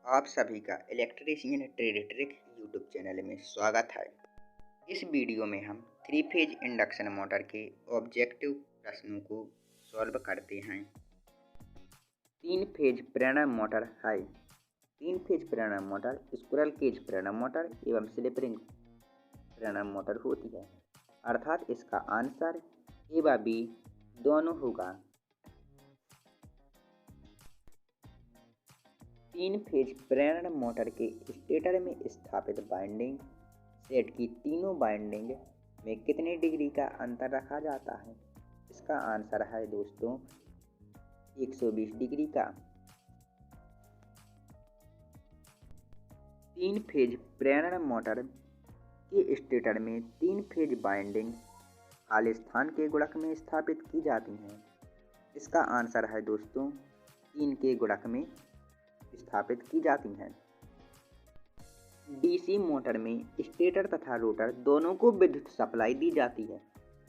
आप सभी का electrician trade trick YouTube channel में स्वागत है। इस वीडियो में हम 3 फेज इंडक्शन मोटर के ऑब्जेक्टिव प्रश्नों को सॉल्व करते हैं। 3 फेज प्रेरण मोटर है। 3 फेज प्रेरण मोटर स्क्विरल केज प्रेरण मोटर एवं स्लिप रिंग प्रेरण मोटर होती है, अर्थात इसका आंसर ए व बी दोनों होगा। 3 फेज प्रेरण मोटर के स्टेटर में स्थापित वाइंडिंग सेट की तीनों वाइंडिंग में कितने डिग्री का अंतर रखा जाता है? इसका आंसर है दोस्तों 120 डिग्री का। 3 फेज प्रेरण मोटर के स्टेटर में 3 फेज वाइंडिंग खाली स्थान के गुणक में स्थापित की जाती हैं। इसका आंसर है दोस्तों 3 के गुणक में स्थापित की जाती हैं। डीसी मोटर में स्टेटर तथा रोटर दोनों को विद्युत सप्लाई दी जाती है,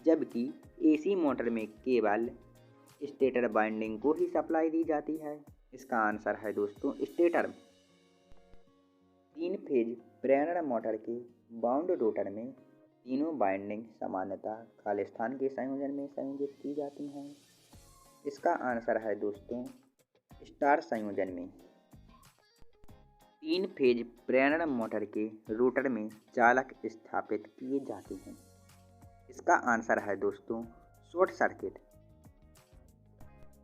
जबकि एसी मोटर में केवल स्टेटर वाइंडिंग को ही सप्लाई दी जाती है। इसका आंसर है दोस्तों स्टेटर। 3 फेज प्रेरण मोटर के बाउंड रोटर में तीनों वाइंडिंग सामान्यतः खालिस्तान के संयोजन में संयोजित की जाती हैं। इसका आंसर है दोस्तों स्टार संयोजन में। 3 फेज प्रेरण मोटर के रोटर में चालक स्थापित किए जाते हैं। इसका आंसर है दोस्तों शॉर्ट सर्किट,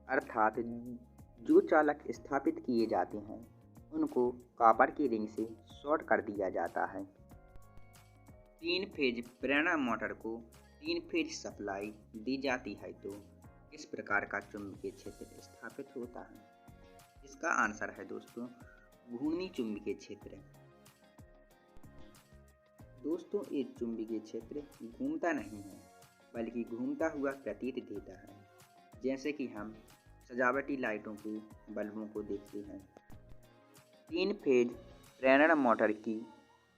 अर्थात जो चालक स्थापित किए जाते हैं उनको कॉपर की रिंग से शॉर्ट कर दिया जाता है। 3 फेज प्रेरण मोटर को 3 फेज सप्लाई दी जाती है तो किस प्रकार का चुंबकीय क्षेत्र स्थापित होता है? इसका आंसर है दोस्तों घूर्णी चुंबकीय क्षेत्र। दोस्तों ये चुंबकीय क्षेत्र घूमता नहीं है बल्कि घूमता हुआ प्रतीत देता है, जैसे कि हम सजावटी लाइटों के बल्बों को देखते हैं। 3 फेज प्रेरण मोटर की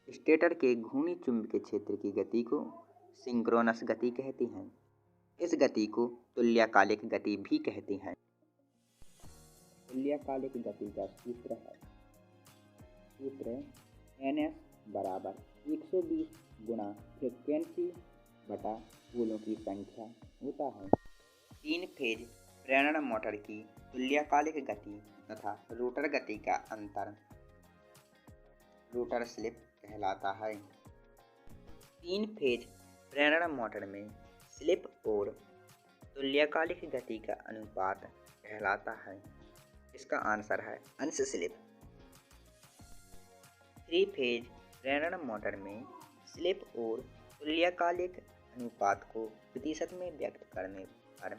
स्टेटर के घूर्णी चुंबकीय क्षेत्र की गति को सिंक्रोनस गति कहते हैं। इस गति को तुल्यकालिक गति भी कहते हैं। तुल्यकालिक गति का सूत्र NS बराबर 120 गुणा फ्रिक्वेंसी बटा पोलों की संख्या होता है। 3 फेज प्रेरण मोटर की तुल्यकालिक गति तथा रोटर गति का अंतर रोटर स्लिप कहलाता है। 3 फेज प्रेरण मोटर में स्लिप और तुल्यकालिक गति का अनुपात कहलाता है। इसका आंसर है अंश स्लिप। 3 फेज प्रेरण मोटर में स्लिप और तुल्यकालिक अनुपात को प्रतिशत में व्यक्त करने पर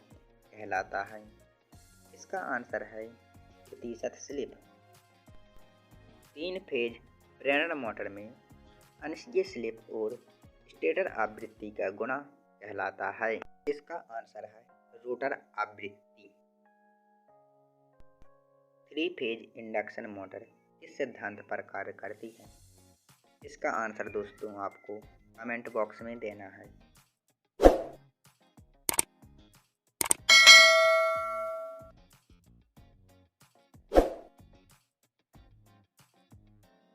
कहलाता है। इसका आंसर है प्रतिशत स्लिप। 3 फेज प्रेरण मोटर में अंशीय स्लिप और स्टेटर आवृत्ति का गुणा कहलाता है। इसका आंसर है रोटर आवृत्ति। 3 फेज इंडक्शन मोटर किस सिद्धांत पर कार्य करती है? इसका आंसर दोस्तों आपको कमेंट बॉक्स में देना है।